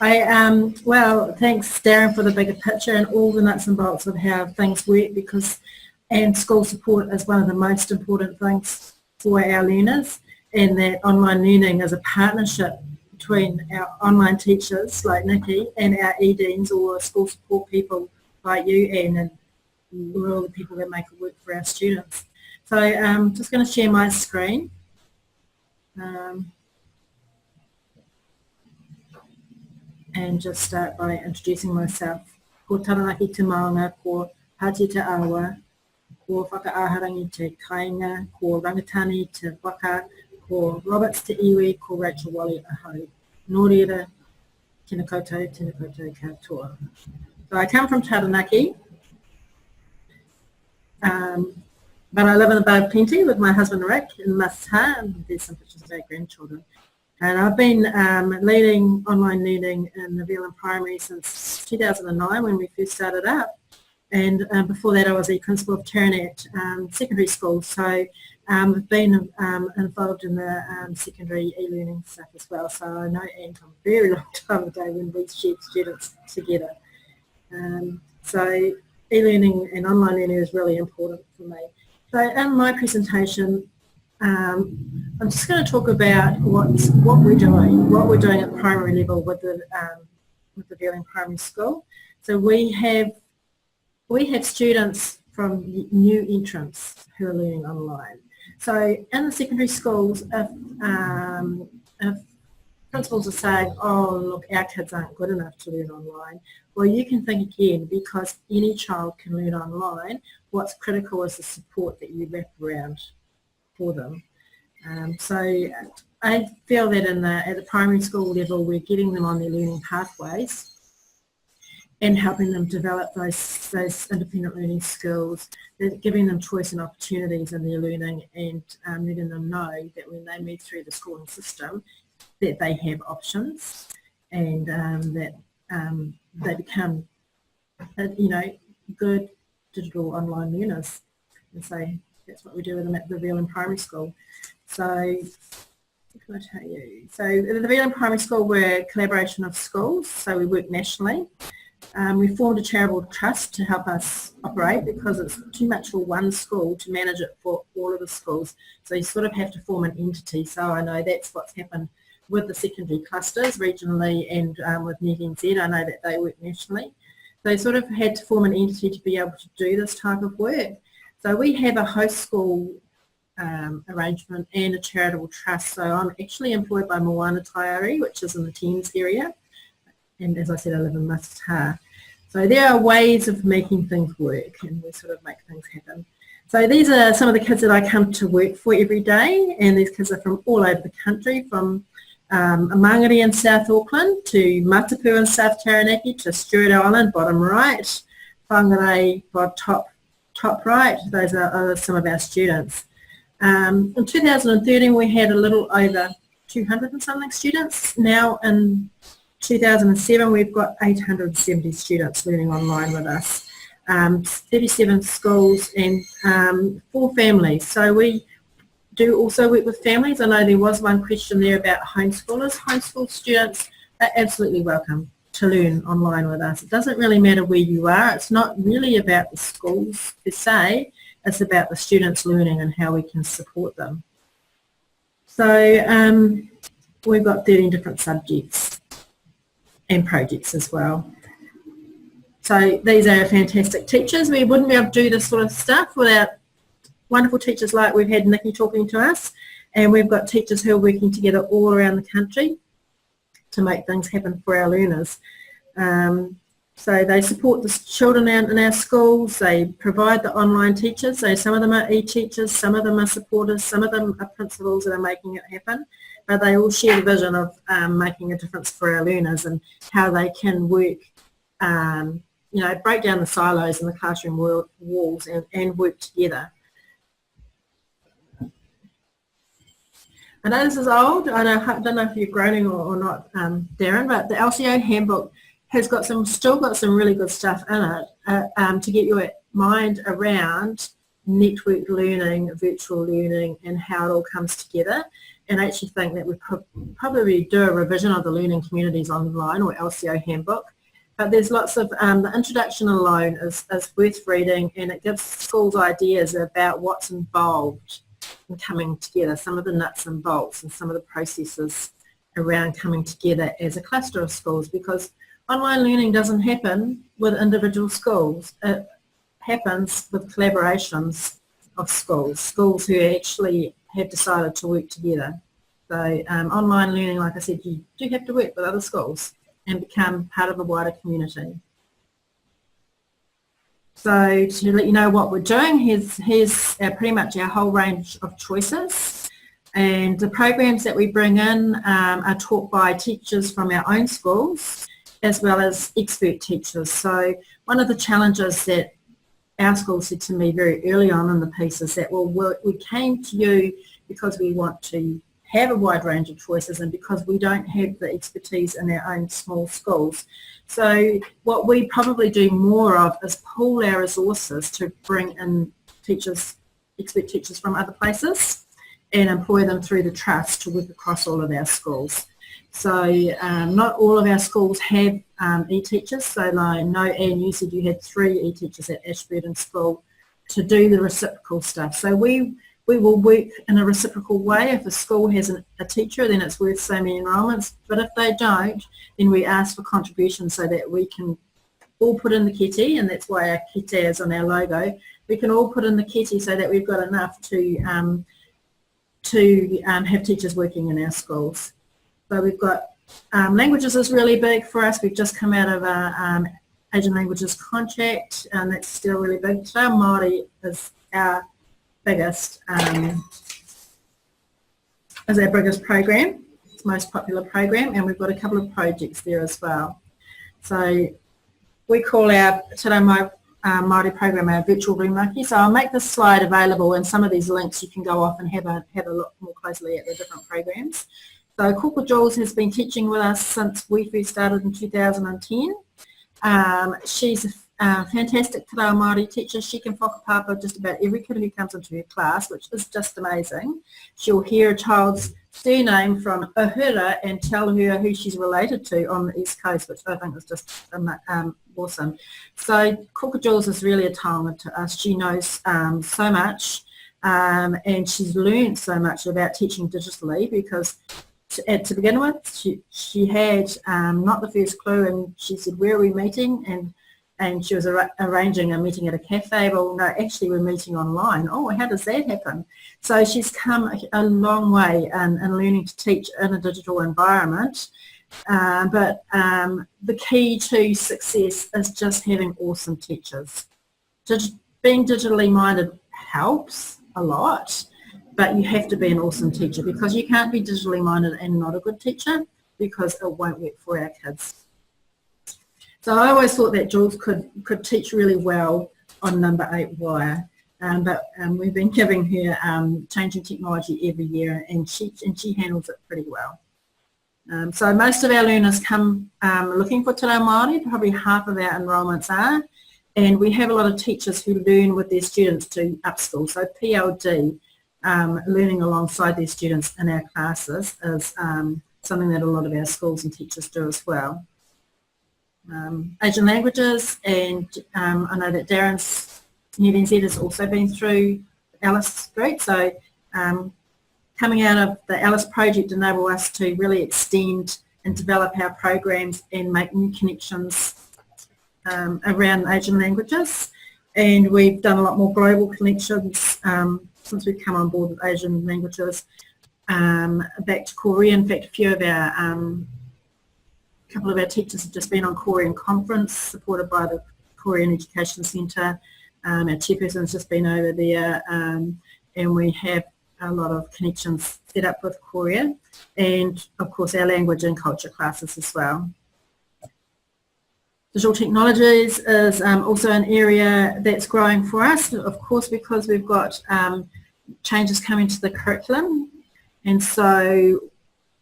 Well, thanks Darren for the bigger picture and all the nuts and bolts of how things work, and school support is one of the most important things for our learners, and that online learning is a partnership between our online teachers like Nikki and our EDs or school support people like you and all the people that make it work for our students. So I'm just going to share my screen. And just start by introducing myself. Ko taranaki te maunga, ko Hati te awa, ko whakaaharangi te kainga, ko rangatani te waka, ko Roberts te iwi, ko Rachel Wally ahau. Nō reira, tēnā koutou katoa. So I come from Taranaki, but I live in the Bay of Plenty with my husband Rick in Masha, and there's some pictures of our grandchildren. And I've been leading online learning in the VLN primary since 2009 when we first started up. And before that I was a principal of Taranaki secondary school. So I've been involved in the secondary e-learning stuff as well. So I know Anne from a very long time ago when we shared students together. So e-learning and online learning is really important for me. So in my presentation, I'm just going to talk about what we're doing at the primary level with the VLN primary school. So we have students from new entrants who are learning online. So in the secondary schools, if principals are saying, oh look, our kids aren't good enough to learn online, well you can think again, because any child can learn online. What's critical is the support that you wrap around for them. So I feel that at the primary school level we're getting them on their learning pathways and helping them develop those independent learning skills, giving them choice and opportunities in their learning, and letting them know that when they move through the schooling system that they have options, and that they become good digital online learners. And so that's what we do with them at the VLN primary school. So what can I tell you? So at the VLN primary school we're a collaboration of schools, so we work nationally. We formed a charitable trust to help us operate because it's too much for one school to manage it for all of the schools. So you sort of have to form an entity. So I know that's what's happened with the secondary clusters regionally, and with NetNZ, I know that they work nationally. They sort of had to form an entity to be able to do this type of work. So we have a host school arrangement and a charitable trust. So I'm actually employed by Moana Taiari, which is in the Thames area, and as I said I live in Masata. So there are ways of making things work, and we sort of make things happen. So these are some of the kids that I come to work for every day, and these kids are from all over the country, from Mangere in South Auckland to Matapu in South Taranaki to Stewart Island, bottom right, Hangarau, top right. Those are some of our students. In 2013 we had a little over 200 and something students. Now in 2007 we've got 870 students learning online with us, 37 schools and 4 families. So we do also work with families. I know there was one question there about homeschoolers. Homeschool students are absolutely welcome to learn online with us. It doesn't really matter where you are. It's not really about the schools per se. It's about the students learning and how we can support them. So we've got 13 different subjects and projects as well. So these are fantastic teachers. We wouldn't be able to do this sort of stuff without wonderful teachers like we've had Nikki talking to us, and we've got teachers who are working together all around the country to make things happen for our learners. So they support the children in our schools. They provide the online teachers. So some of them are e-teachers, some of them are supporters, some of them are principals that are making it happen. But they all share the vision of making a difference for our learners and how they can work, break down the silos in the classroom walls and work together. I know this is old. I don't know if you're groaning or not, Darren, but the LCO handbook has still got some really good stuff in it to get your mind around networked learning, virtual learning, and how it all comes together. and I actually think that we probably do a revision of the Learning Communities Online or LCO handbook. But there's lots of, the introduction alone is worth reading, and it gives schools ideas about what's involved in coming together, some of the nuts and bolts and some of the processes around coming together as a cluster of schools, because online learning doesn't happen with individual schools. It happens with collaborations of schools who actually have decided to work together. So online learning, like I said, you do have to work with other schools and become part of a wider community. So to let you know what we're doing, here's pretty much our whole range of choices. And the programs that we bring in are taught by teachers from our own schools as well as expert teachers. So one of the challenges that our school said to me very early on in the piece is that, well, we came to you because we want to have a wide range of choices and because we don't have the expertise in our own small schools. So what we probably do more of is pool our resources to bring in teachers, expert teachers from other places, and employ them through the trust to work across all of our schools. So not all of our schools have e-teachers. So I know, Anne, you said you had 3 e-teachers at Ashburton School to do the reciprocal stuff. So we will work in a reciprocal way. If a school has a teacher, then it's worth so many enrolments. But if they don't, then we ask for contributions so that we can all put in the kitty, and that's why our kitty is on our logo. We can all put in the kitty so that we've got enough to have teachers working in our schools. So we've got languages is really big for us. We've just come out of our Asian languages contract, and that's still really big. So Māori is our biggest program. It's the most popular program, and we've got a couple of projects there as well. So we call our Te Reo Māori program our virtual Rumaki. So I'll make this slide available, and some of these links you can go off and have a look more closely at the different programs. So Koko Jules has been teaching with us since we first started in 2010. She's a fantastic Te Reo Māori teacher. She can whakapapa just about every kid who comes into her class, which is just amazing. She'll hear a child's surname from Uhura and tell her who she's related to on the East Coast, which I think is just awesome. So Koko Jules is really a taonga to us. She knows so much, and she's learned so much about teaching digitally, because to begin with, she had not the first clue, and she said, where are we meeting? And she was arranging a meeting at a cafe. Well, no, actually we're meeting online. Oh, how does that happen? So she's come a long way in learning to teach in a digital environment. But the key to success is just having awesome teachers. Being digitally minded helps a lot, but you have to be an awesome teacher, because you can't be digitally minded and not a good teacher, because it won't work for our kids. So I always thought that Jules could teach really well on number 8 wire, but we've been giving her changing technology every year, and she handles it pretty well. So most of our learners come looking for Te Reo Māori. Probably half of our enrolments are, and we have a lot of teachers who learn with their students to upskill. So PLD, learning alongside their students in our classes, is something that a lot of our schools and teachers do as well. Asian languages, and I know that Darren's New NZ has also been through Alice Group, so coming out of the Alice project enabled us to really extend and develop our programs and make new connections around Asian languages, and we've done a lot more global connections since we've come on board with Asian languages back to Korea. In fact, a couple of our teachers have just been on Korean conference supported by the Korean Education Centre. Our chairperson's just been over there, and we have a lot of connections set up with Korea, and of course our language and culture classes as well. Digital technologies is also an area that's growing for us, of course, because we've got changes coming to the curriculum, and so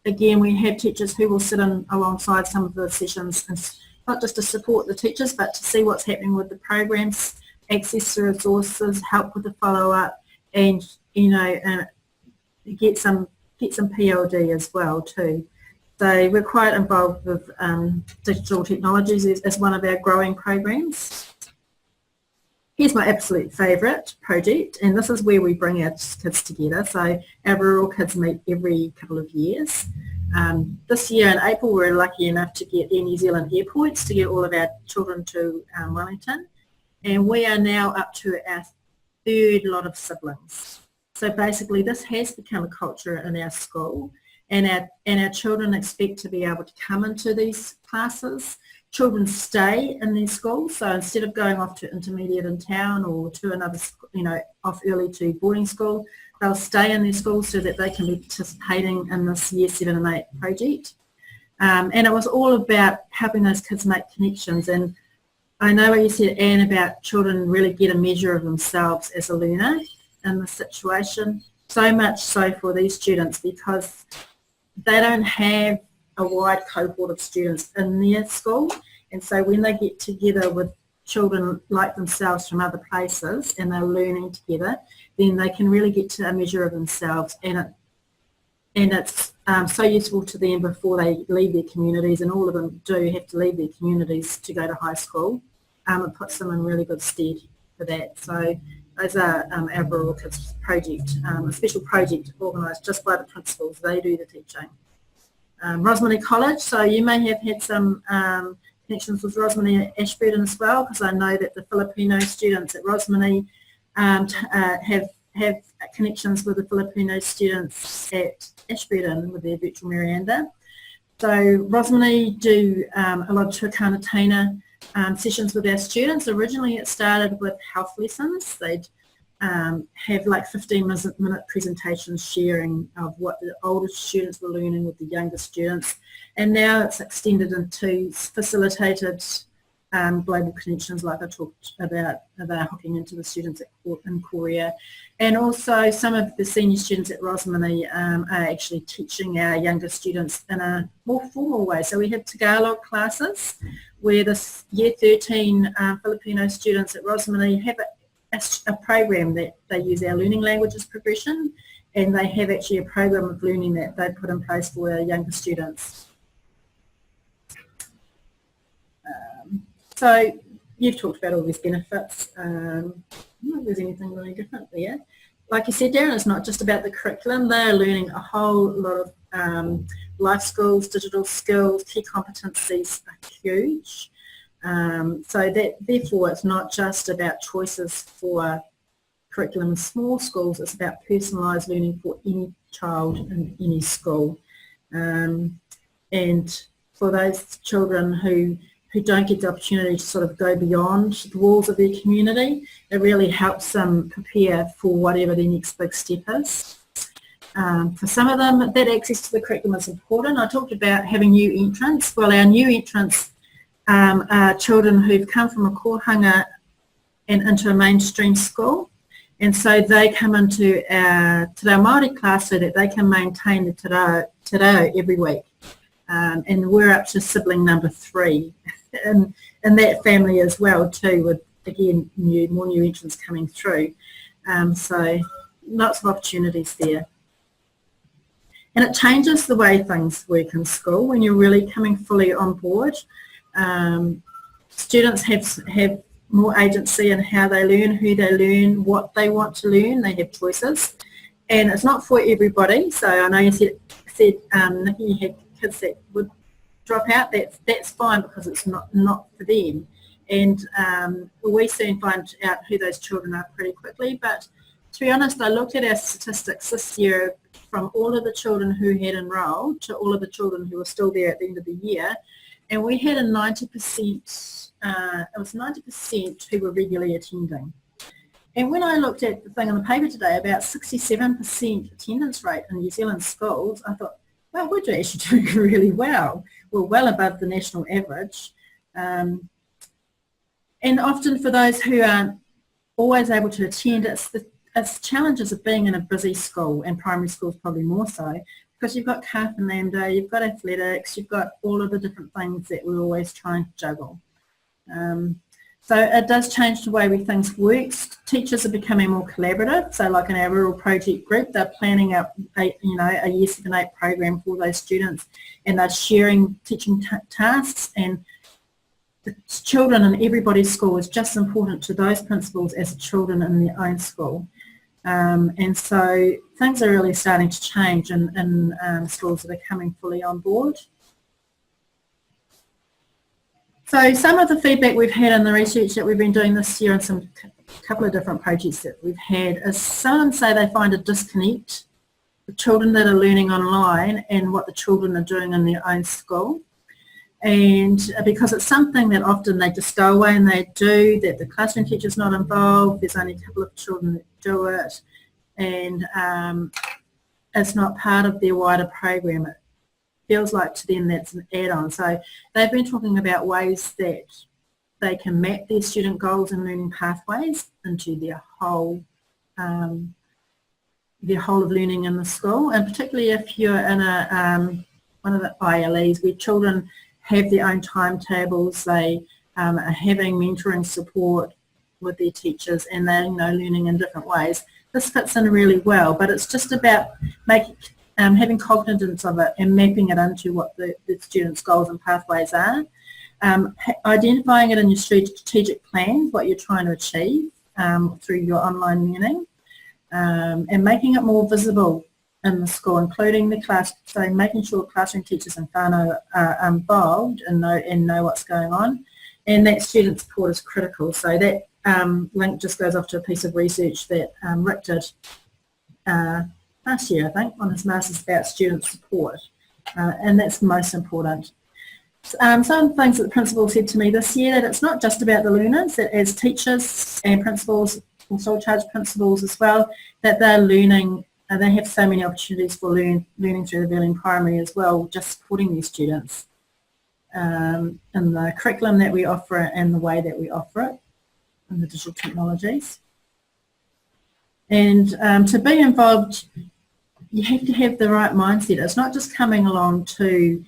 again, we have teachers who will sit in alongside some of the sessions, and not just to support the teachers, but to see what's happening with the programs, access to resources, help with the follow-up, and get some get some PLD as well too. So we're quite involved with digital technologies as one of our growing programs. Here's my absolute favourite project, and this is where we bring our kids together. So our rural kids meet every couple of years. This year in April we were lucky enough to get Air New Zealand airports to get all of our children to Wellington, and we are now up to our third lot of siblings. So basically this has become a culture in our school, and our children expect to be able to come into these classes. Children stay in their school, so instead of going off to intermediate in town or to another, off early to boarding school, they'll stay in their school so that they can be participating in this Year 7 and 8 project. And it was all about helping those kids make connections. And I know what you said, Anne, about children really get a measure of themselves as a learner in this situation, so much so for these students because they don't have a wide cohort of students in their school, and so when they get together with children like themselves from other places and they're learning together, then they can really get to a measure of themselves, and it's so useful to them before they leave their communities, and all of them do have to leave their communities to go to high school. It puts them in really good stead for that. So those are our Rural Kids project, a special project organised just by the principals. They do the teaching. Rosmini College, so you may have had some connections with Rosmini Ashburton as well, because I know that the Filipino students at Rosmini have connections with the Filipino students at Ashburton with their virtual Miranda. So Rosmini do a lot of Tuakana Taina sessions with our students. Originally it started with health lessons. They'd have like 15-minute presentations sharing of what the older students were learning with the younger students, and now it's extended into facilitated global connections like I talked about hooking into the students in Korea, and also some of the senior students at Rosmini are actually teaching our younger students in a more formal way. So we have Tagalog classes where the Year 13 Filipino students at Rosmini have a program that they use our learning languages progression, and they have actually a program of learning that they put in place for our younger students. So you've talked about all these benefits. I don't know if there's anything really different there. Like you said, Darren, it's not just about the curriculum. They're learning a whole lot of life skills, digital skills, key competencies are huge. So that therefore it's not just about choices for curriculum in small schools, it's about personalised learning for any child in any school. And for those children who don't get the opportunity to sort of go beyond the walls of their community, it really helps them prepare for whatever their next big step is. For some of them, that access to the curriculum is important. I talked about having new entrants. Well, our new entrants are children who've come from a kohanga and into a mainstream school, and so they come into our Te Reo Māori class so that they can maintain the te reo every week. And we're up to sibling number 3 in that family as well too, with again more new entrants coming through. So lots of opportunities there. And it changes the way things work in school when you're really coming fully on board. Students have more agency in how they learn, who they learn, what they want to learn. They have choices, and it's not for everybody. So I know you said Nikki, you had kids that would drop out. That's fine because it's not for them. And we soon find out who those children are pretty quickly. But to be honest, I looked at our statistics this year from all of the children who had enrolled to all of the children who were still there at the end of the year. And we had a 90%, it was 90% who were regularly attending. And when I looked at the thing on the paper today, about 67% attendance rate in New Zealand schools, I thought, well, we're actually doing really well. We're well above the national average. And often for those who aren't always able to attend, it's challenges of being in a busy school, and primary schools probably more so, because you've got Calf and Lambda, you've got athletics, you've got all of the different things that we're always trying to juggle. So it does change the way things work. Teachers are becoming more collaborative. So like in our rural project group, they're planning out a year 7-8 program for those students, and they're sharing teaching tasks, and the children in everybody's school is just as important to those principals as the children in their own school. And so things are really starting to change in schools that are coming fully on board. So some of the feedback we've had in the research that we've been doing this year and a couple of different projects that we've had is some say they find a disconnect, the children that are learning online and what the children are doing in their own school. And because it's something that often they just go away and they do, that the classroom teacher's not involved, there's only a couple of children that do it, and it's not part of their wider program. It feels like to them that's an add-on. So they've been talking about ways that they can map their student goals and learning pathways into their whole of learning in the school, and particularly if you're in one of the ILEs where children have their own timetables, they are having mentoring support with their teachers, and they're learning in different ways. This fits in really well, but it's just about having cognizance of it and mapping it into what the students' goals and pathways are. Identifying it in your strategic plan, what you're trying to achieve through your online learning, and making it more visible in the school, including the class, so making sure classroom teachers and whānau are involved and know what's going on, and that student support is critical. So that link just goes off to a piece of research that Rick did last year, I think, on his Masters about student support, and that's most important. Some things that the principal said to me this year, that it's not just about the learners, that as teachers and principals, also charge principals as well, that they're learning. They have so many opportunities for learning through the VLN primary as well, just supporting these students in the curriculum that we offer and the way that we offer it and the digital technologies. And to be involved, you have to have the right mindset. It's not just coming along to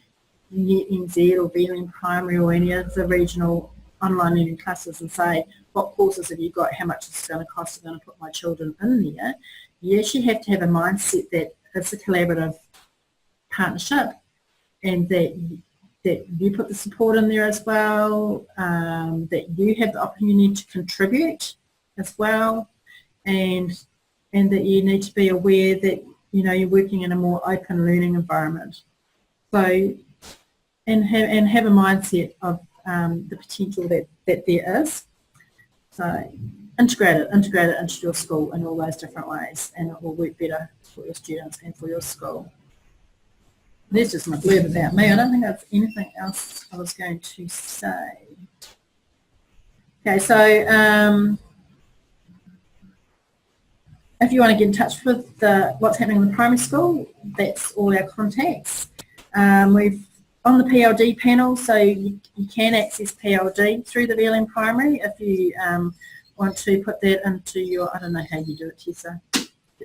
NZ or VLN primary or any of the regional online learning classes and say, what courses have you got, how much is it going to cost, I'm going to put my children in there. Yes, you have to have a mindset that it's a collaborative partnership, and that you put the support in there as well, that you have the opportunity to contribute as well, and that you need to be aware that you're working in a more open learning environment. So and have a mindset of the potential that there is. So integrate it into your school in all those different ways, and it will work better for your students and for your school. There's just my blurb about me. I don't think there's anything else I was going to say. Okay, so if you want to get in touch with what's happening in the primary school, that's all our contacts. We've on the PLD panel, so you can access PLD through the VLN primary if you want to put that into your, I don't know how you do it, Tessa,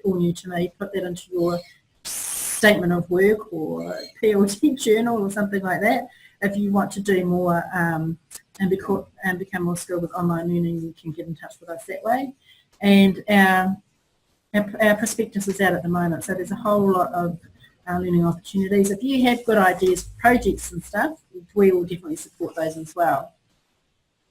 all new to me, put that into your statement of work or PLD journal or something like that. If you want to do more and become more skilled with online learning, you can get in touch with us that way. And our prospectus is out at the moment, so there's a whole lot of learning opportunities. If you have good ideas for projects and stuff, we will definitely support those as well.